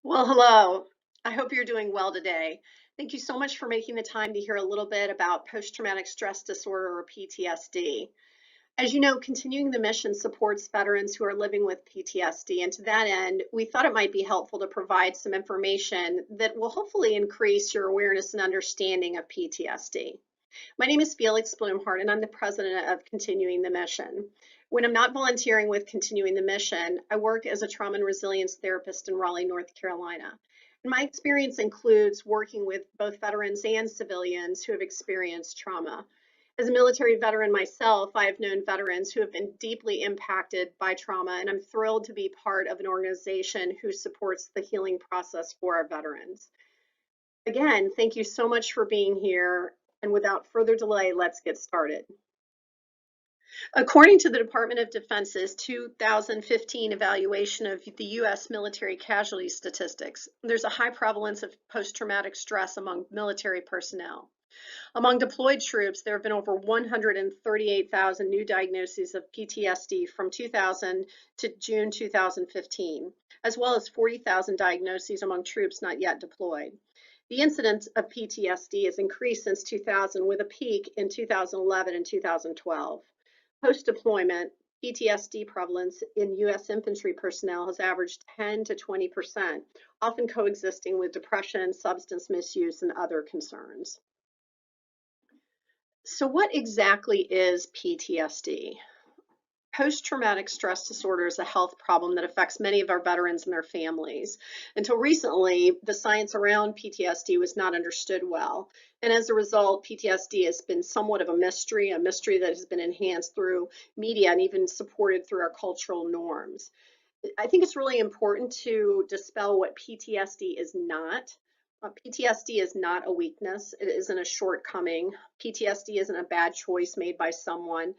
Well, hello. I hope you're doing well today. Thank you so much for making the time to hear a little bit about post-traumatic stress disorder or PTSD. As you know, Continuing the Mission supports veterans who are living with PTSD, and to that end, we thought it might be helpful to provide some information that will hopefully increase your awareness and understanding of PTSD. My name is Felix Blumhardt, and I'm the president of Continuing the Mission. When I'm not volunteering with Continuing the Mission, I work as a trauma and resilience therapist in Raleigh, North Carolina. And my experience includes working with both veterans and civilians who have experienced trauma. As a military veteran myself, I have known veterans who have been deeply impacted by trauma, and I'm thrilled to be part of an organization who supports the healing process for our veterans. Again, thank you so much for being here. And without further delay, let's get started. According to the Department of Defense's 2015 evaluation of the U.S. military casualty statistics, there's a high prevalence of post-traumatic stress among military personnel. Among deployed troops, there have been over 138,000 new diagnoses of PTSD from 2000 to June 2015, as well as 40,000 diagnoses among troops not yet deployed. The incidence of PTSD has increased since 2000, with a peak in 2011 and 2012. Post-deployment, PTSD prevalence in U.S. infantry personnel has averaged 10 to 20%, often coexisting with depression, substance misuse, and other concerns. So what exactly is PTSD? Post-traumatic stress disorder is a health problem that affects many of our veterans and their families. Until recently, the science around PTSD was not understood well. And as a result, PTSD has been somewhat of a mystery that has been enhanced through media and even supported through our cultural norms. I think it's really important to dispel what PTSD is not. PTSD is not a weakness. It isn't a shortcoming. PTSD isn't a bad choice made by someone.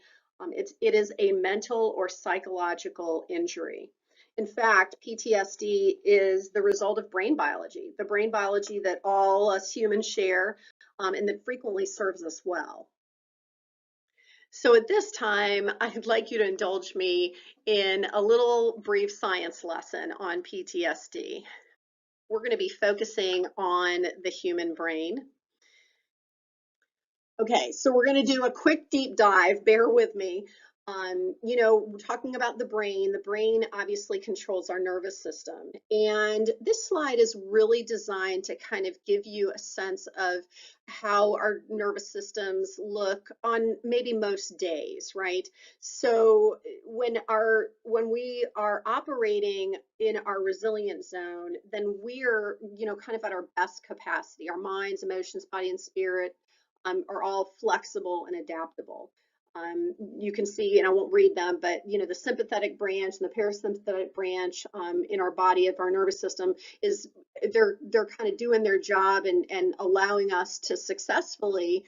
It is a mental or psychological injury. In fact, PTSD is the result of the brain biology that all us humans share, and that frequently serves us well. So at this time, I'd like you to indulge me in a little brief science lesson on PTSD. We're going to be focusing on the human brain. Okay, so we're going to do a quick deep dive. Bear with me. We're talking about the brain. The brain obviously controls our nervous system. And this slide is really designed to kind of give you a sense of how our nervous systems look on maybe most days, right? So when we are operating in our resilient zone, then we're, kind of at our best capacity. Our minds, emotions, body, and spirit are all flexible and adaptable. You can see, and I won't read them, but the sympathetic branch and the parasympathetic branch in our body of our nervous system is they're kind of doing their job and allowing us to successfully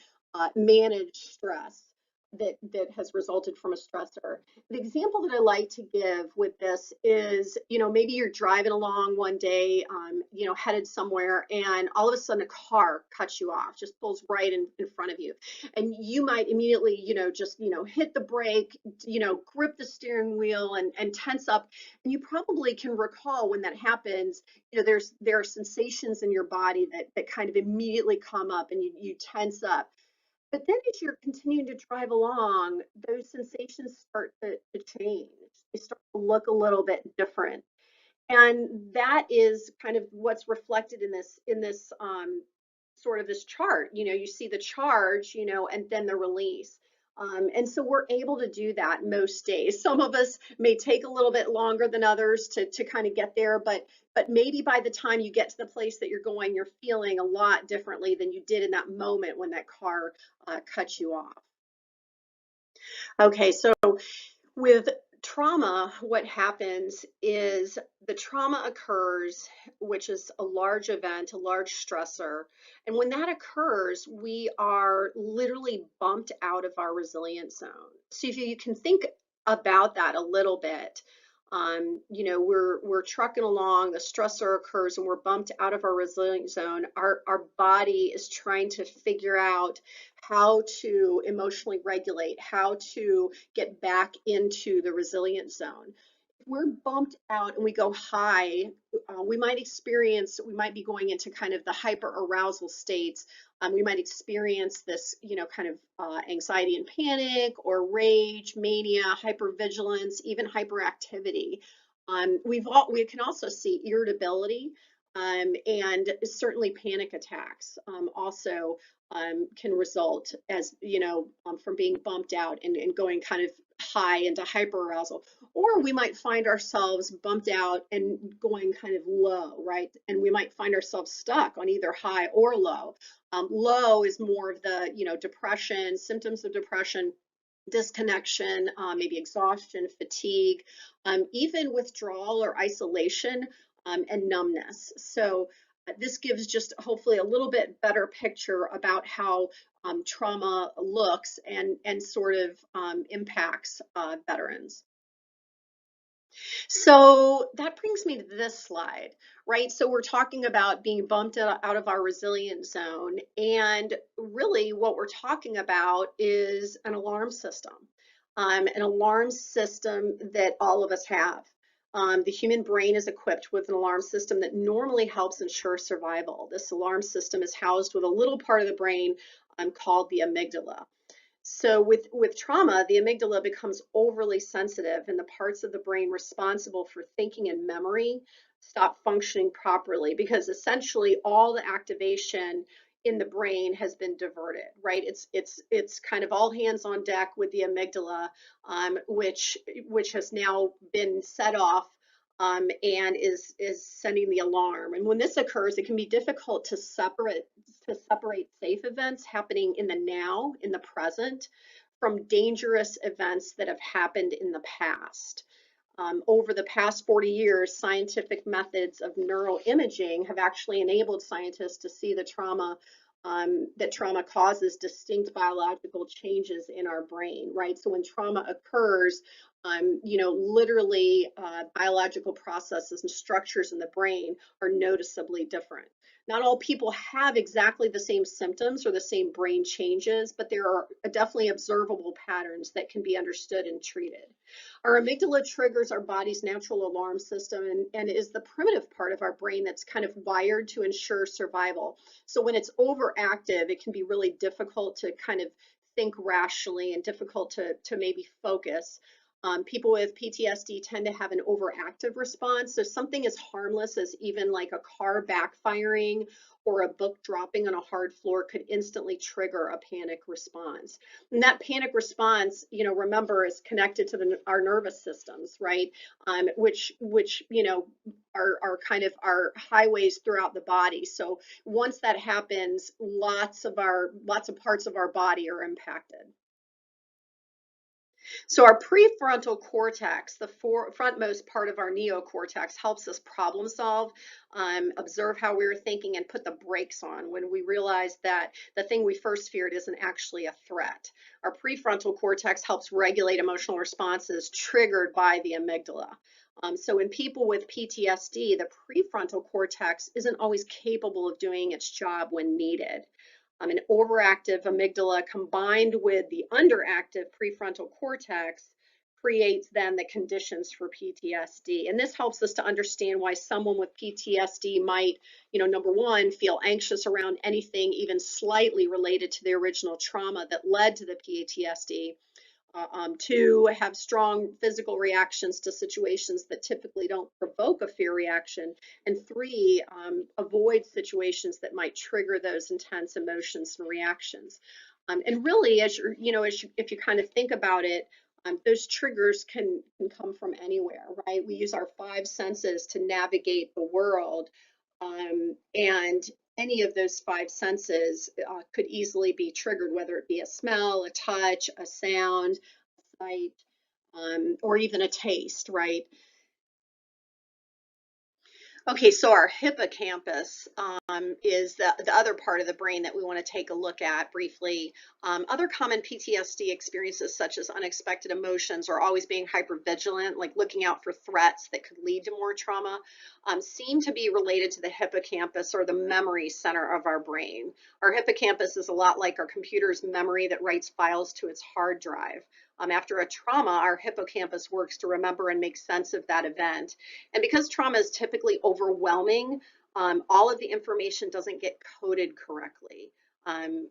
manage stress that has resulted from a stressor. The example that I like to give with this is, maybe you're driving along one day, headed somewhere, and all of a sudden a car cuts you off, just pulls right in front of you. And you might immediately, just, hit the brake, grip the steering wheel and tense up. And you probably can recall when that happens, there are sensations in your body that kind of immediately come up and you tense up. But then as you're continuing to drive along, those sensations start to change. They start to look a little bit different. And that is kind of what's reflected in this sort of this chart. You see the charge, and then the release. And so we're able to do that most days. Some of us may take a little bit longer than others to kind of get there, but maybe by the time you get to the place that you're going, you're feeling a lot differently than you did in that moment when that car cut you off. Okay, so with trauma, what happens is the trauma occurs, which is a large event, a large stressor. And when that occurs, we are literally bumped out of our resilient zone. So if you can think about that a little bit, we're trucking along, the stressor occurs, and we're bumped out of our resilient zone. Our body is trying to figure out how to emotionally regulate, how to get back into the resilient zone. If we're bumped out and we go high, we might be going into kind of the hyper arousal states. We might experience this, kind of anxiety and panic, or rage, mania, hypervigilance, even hyperactivity. We can also see irritability, and certainly panic attacks also can result, as from being bumped out and going kind of high into hyperarousal. Or we might find ourselves bumped out and going kind of low, right? And we might find ourselves stuck on either high or low. Low is more of the, depression, symptoms of depression, disconnection, maybe exhaustion, fatigue, even withdrawal or isolation, and numbness. So this gives just hopefully a little bit better picture about how trauma looks and sort of impacts veterans. So that brings me to this slide, right? So we're talking about being bumped out of our resilient zone. And really what we're talking about is an alarm system that all of us have. The human brain is equipped with an alarm system that normally helps ensure survival. This alarm system is housed with a little part of the brain called the amygdala. So with trauma, the amygdala becomes overly sensitive, and the parts of the brain responsible for thinking and memory stop functioning properly, because essentially all the activation in the brain has been diverted, right? It's kind of all hands on deck with the amygdala, which has now been set off, and is sending the alarm. And when this occurs, it can be difficult to separate safe events happening in the now, in the present, from dangerous events that have happened in the past. Over the past 40 years, scientific methods of neuroimaging have actually enabled scientists to see that trauma causes distinct biological changes in our brain, right? So when trauma occurs, literally biological processes and structures in the brain are noticeably different. Not all people have exactly the same symptoms or the same brain changes, but there are definitely observable patterns that can be understood and treated. Our amygdala triggers our body's natural alarm system, and is the primitive part of our brain that's kind of wired to ensure survival. So when it's overactive, it can be really difficult to kind of think rationally and difficult to maybe focus. People with PTSD tend to have an overactive response. So something as harmless as even like a car backfiring or a book dropping on a hard floor could instantly trigger a panic response. And that panic response, remember, is connected to our nervous systems, right? Which are kind of our highways throughout the body. So once that happens, lots of parts of our body are impacted. So our prefrontal cortex, the frontmost part of our neocortex, helps us problem solve, observe how we were thinking, and put the brakes on when we realize that the thing we first feared isn't actually a threat. Our prefrontal cortex helps regulate emotional responses triggered by the amygdala. So in people with PTSD, the prefrontal cortex isn't always capable of doing its job when needed. An overactive amygdala combined with the underactive prefrontal cortex creates then the conditions for PTSD. And this helps us to understand why someone with PTSD might, number one, feel anxious around anything even slightly related to the original trauma that led to the PTSD. Two, have strong physical reactions to situations that typically don't provoke a fear reaction. And three, avoid situations that might trigger those intense emotions and reactions. And really, if you kind of think about it, those triggers can come from anywhere, right? We use our five senses to navigate the world. And any of those five senses could easily be triggered, whether it be a smell, a touch, a sound, a sight, or even a taste, right? Okay, so our hippocampus is the other part of the brain that we want to take a look at briefly. Other common PTSD experiences, such as unexpected emotions or always being hypervigilant, like looking out for threats that could lead to more trauma, seem to be related to the hippocampus, or the memory center of our brain. Our hippocampus is a lot like our computer's memory that writes files to its hard drive. After a trauma, our hippocampus works to remember and make sense of that event. And because trauma is typically overwhelming, all of the information doesn't get coded correctly.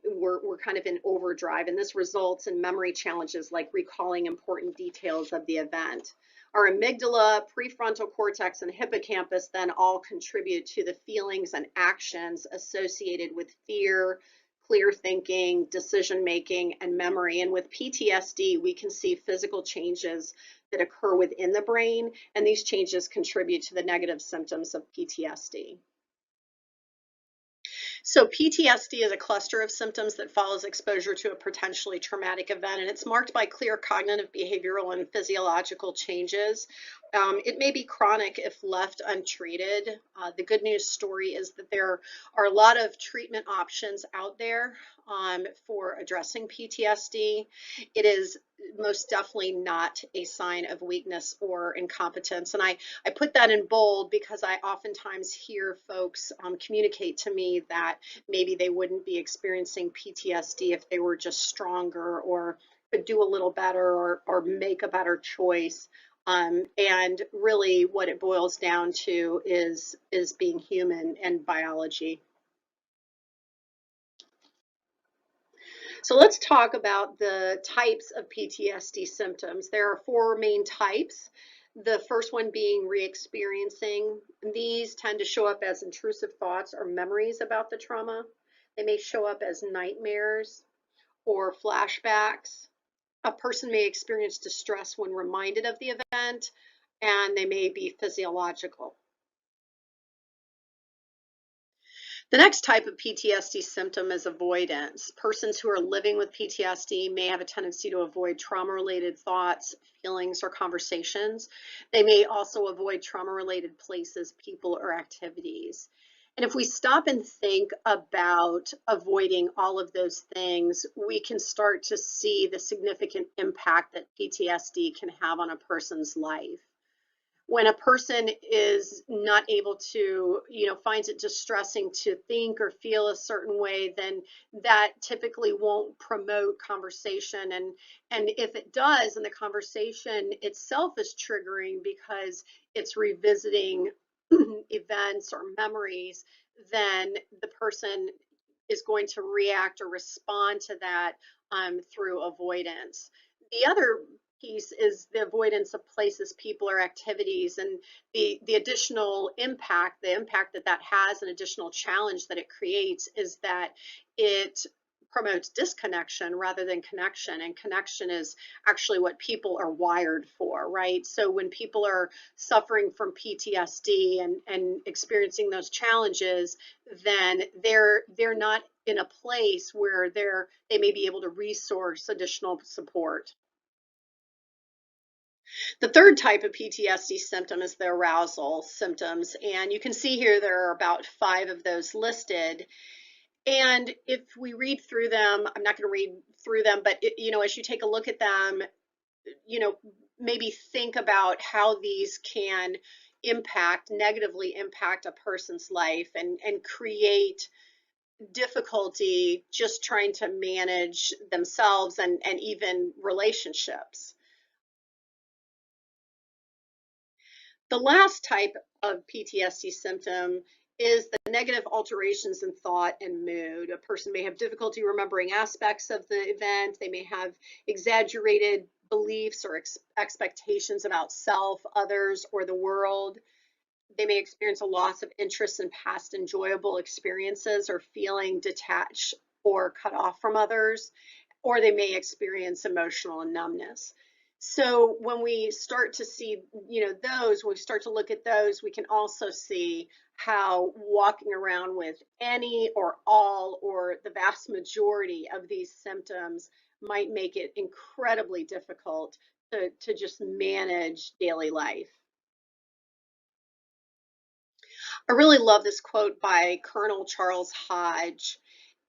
We're kind of in overdrive, and this results in memory challenges like recalling important details of the event. Our amygdala, prefrontal cortex, and hippocampus then all contribute to the feelings and actions associated with fear, clear thinking, decision making, and memory. And with PTSD, we can see physical changes that occur within the brain, and these changes contribute to the negative symptoms of PTSD. So PTSD is a cluster of symptoms that follows exposure to a potentially traumatic event, and it's marked by clear cognitive, behavioral, and physiological changes. It may be chronic if left untreated. The good news story is that there are a lot of treatment options out there for addressing PTSD. It is most definitely not a sign of weakness or incompetence. And I put that in bold because I oftentimes hear folks communicate to me that maybe they wouldn't be experiencing PTSD if they were just stronger or could do a little better or make a better choice. And really what it boils down to is being human and biology. So let's talk about the types of PTSD symptoms. There are four main types. The first one being re-experiencing. These tend to show up as intrusive thoughts or memories about the trauma. They may show up as nightmares or flashbacks. A person may experience distress when reminded of the event, and they may be physiological. The next type of PTSD symptom is avoidance. Persons who are living with PTSD may have a tendency to avoid trauma-related thoughts, feelings, or conversations. They may also avoid trauma-related places, people, or activities. And if we stop and think about avoiding all of those things, we can start to see the significant impact that PTSD can have on a person's life. When a person is not able to, finds it distressing to think or feel a certain way, then that typically won't promote conversation. And if it does, and the conversation itself is triggering because it's revisiting events or memories, then the person is going to react or respond to that through avoidance. The other piece is the avoidance of places, people, or activities, and the additional impact, the impact that that has, an additional challenge that it creates is that it promotes disconnection rather than connection, and connection is actually what people are wired for, right? So when people are suffering from PTSD and experiencing those challenges, then they're not in a place where they may be able to resource additional support. The third type of PTSD symptom is the arousal symptoms, and you can see here there are about 5 of those listed. And if we read through them, I'm not going to read through them, but as you take a look at them, maybe think about how these can negatively impact a person's life and create difficulty just trying to manage themselves and even relationships. The last type of PTSD symptom is the negative alterations in thought and mood. A person may have difficulty remembering aspects of the event. They may have exaggerated beliefs or expectations about self, others, or the world. They may experience a loss of interest in past enjoyable experiences or feeling detached or cut off from others, or they may experience emotional numbness. So when we start to see, when we start to look at those, we can also see how walking around with any or all or the vast majority of these symptoms might make it incredibly difficult to just manage daily life. I really love this quote by Colonel Charles Hodge.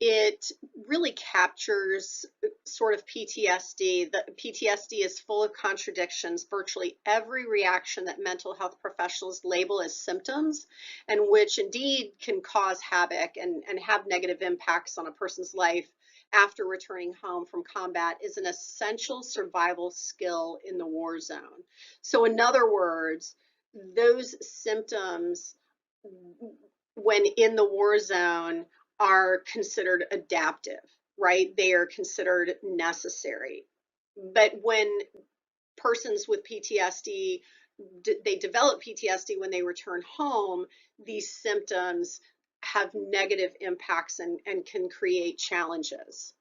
It really captures sort of PTSD. The PTSD is full of contradictions. Virtually every reaction that mental health professionals label as symptoms, and which indeed can cause havoc and have negative impacts on a person's life, after returning home from combat is an essential survival skill in the war zone. So in other words, those symptoms when in the war zone are considered adaptive, right? They are considered necessary. But when persons with PTSD, they develop PTSD when they return home, these symptoms have negative impacts and can create challenges.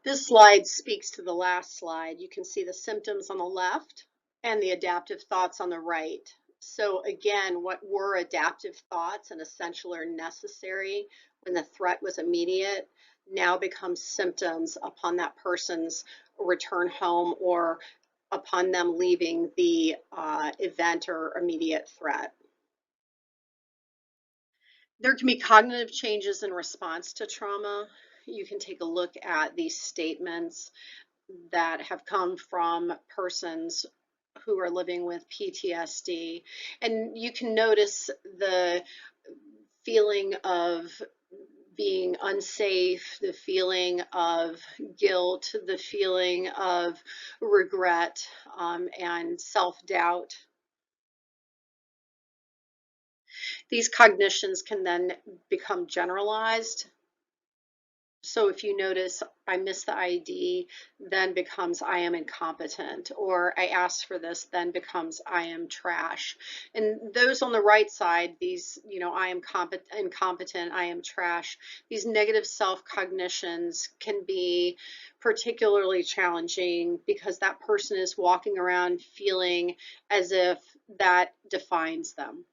This slide speaks to the last slide. You can see the symptoms on the left and the adaptive thoughts on the right. So again, what were adaptive thoughts and essential or necessary when the threat was immediate now becomes symptoms upon that person's return home or upon them leaving the event or immediate threat. There can be cognitive changes in response to trauma. You can take a look at these statements that have come from persons who are living with PTSD. And you can notice the feeling of being unsafe, the feeling of guilt, the feeling of regret, and self-doubt. These cognitions can then become generalized. So if you notice, I missed the ID, then becomes I am incompetent, or I asked for this, then becomes I am trash. And those on the right side, these, I am incompetent, I am trash, these negative self-cognitions can be particularly challenging because that person is walking around feeling as if that defines them.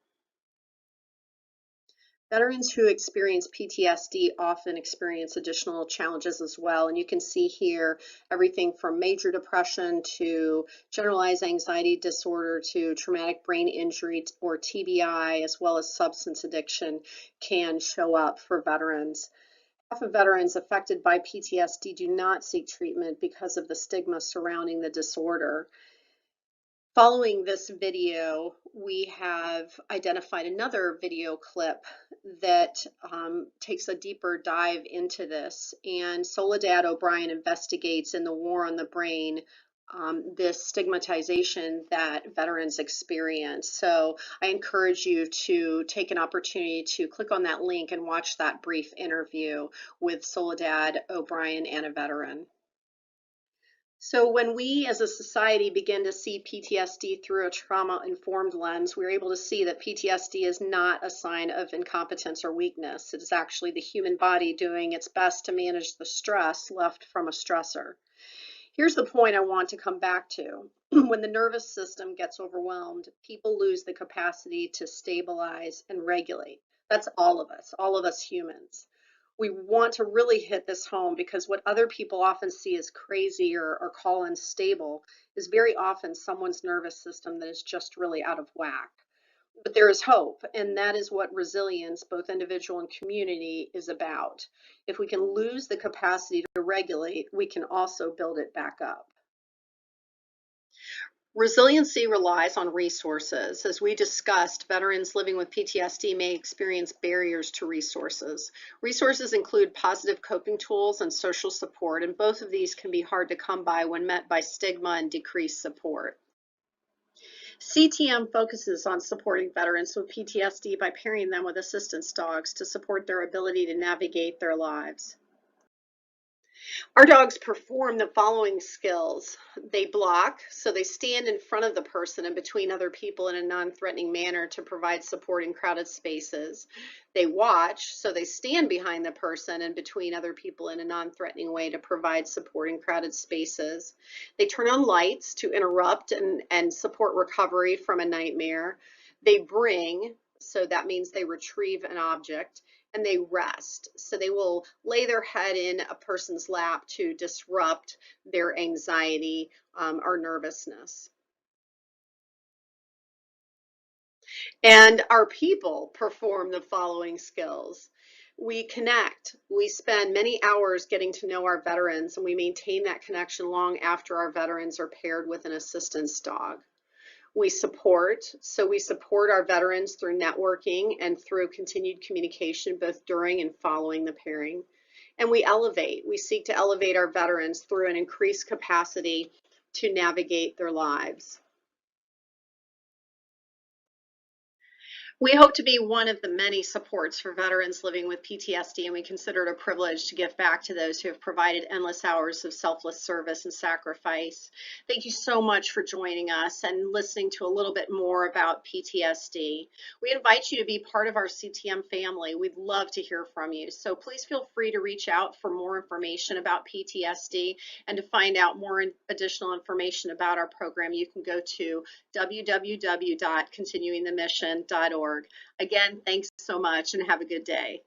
Veterans who experience PTSD often experience additional challenges as well. And you can see here everything from major depression to generalized anxiety disorder to traumatic brain injury or TBI, as well as substance addiction can show up for veterans. Half of veterans affected by PTSD do not seek treatment because of the stigma surrounding the disorder. Following this video, we have identified another video clip that takes a deeper dive into this. And Soledad O'Brien investigates in The War on the Brain this stigmatization that veterans experience. So I encourage you to take an opportunity to click on that link and watch that brief interview with Soledad O'Brien and a veteran. So when we as a society begin to see PTSD through a trauma-informed lens, we're able to see that PTSD is not a sign of incompetence or weakness. It is actually the human body doing its best to manage the stress left from a stressor. Here's the point I want to come back to. When the nervous system gets overwhelmed, people lose the capacity to stabilize and regulate. That's all of us humans. We want to really hit this home because what other people often see as crazy or call unstable is very often someone's nervous system that is just really out of whack. But there is hope, and that is what resilience, both individual and community, is about. If we can lose the capacity to regulate, we can also build it back up. Resiliency relies on resources. As we discussed, veterans living with PTSD may experience barriers to resources. Resources include positive coping tools and social support, and both of these can be hard to come by when met by stigma and decreased support. CTM focuses on supporting veterans with PTSD by pairing them with assistance dogs to support their ability to navigate their lives. Our dogs perform the following skills. They block, so they stand in front of the person and between other people in a non-threatening manner to provide support in crowded spaces. They watch, so they stand behind the person and between other people in a non-threatening way to provide support in crowded spaces. They turn on lights to interrupt and support recovery from a nightmare. They bring, so that means they retrieve an object. And they rest. So they will lay their head in a person's lap to disrupt their anxiety or nervousness. And our people perform the following skills. We connect. We spend many hours getting to know our veterans, and we maintain that connection long after our veterans are paired with an assistance dog. We support, so we support our veterans through networking and through continued communication both during and following the pairing. And we seek to elevate our veterans through an increased capacity to navigate their lives. We hope to be one of the many supports for veterans living with PTSD, and we consider it a privilege to give back to those who have provided endless hours of selfless service and sacrifice. Thank you so much for joining us and listening to a little bit more about PTSD. We invite you to be part of our CTM family. We'd love to hear from you. So please feel free to reach out for more information about PTSD, and to find out more additional information about our program, you can go to www.continuingthemission.org. Again, thanks so much and have a good day.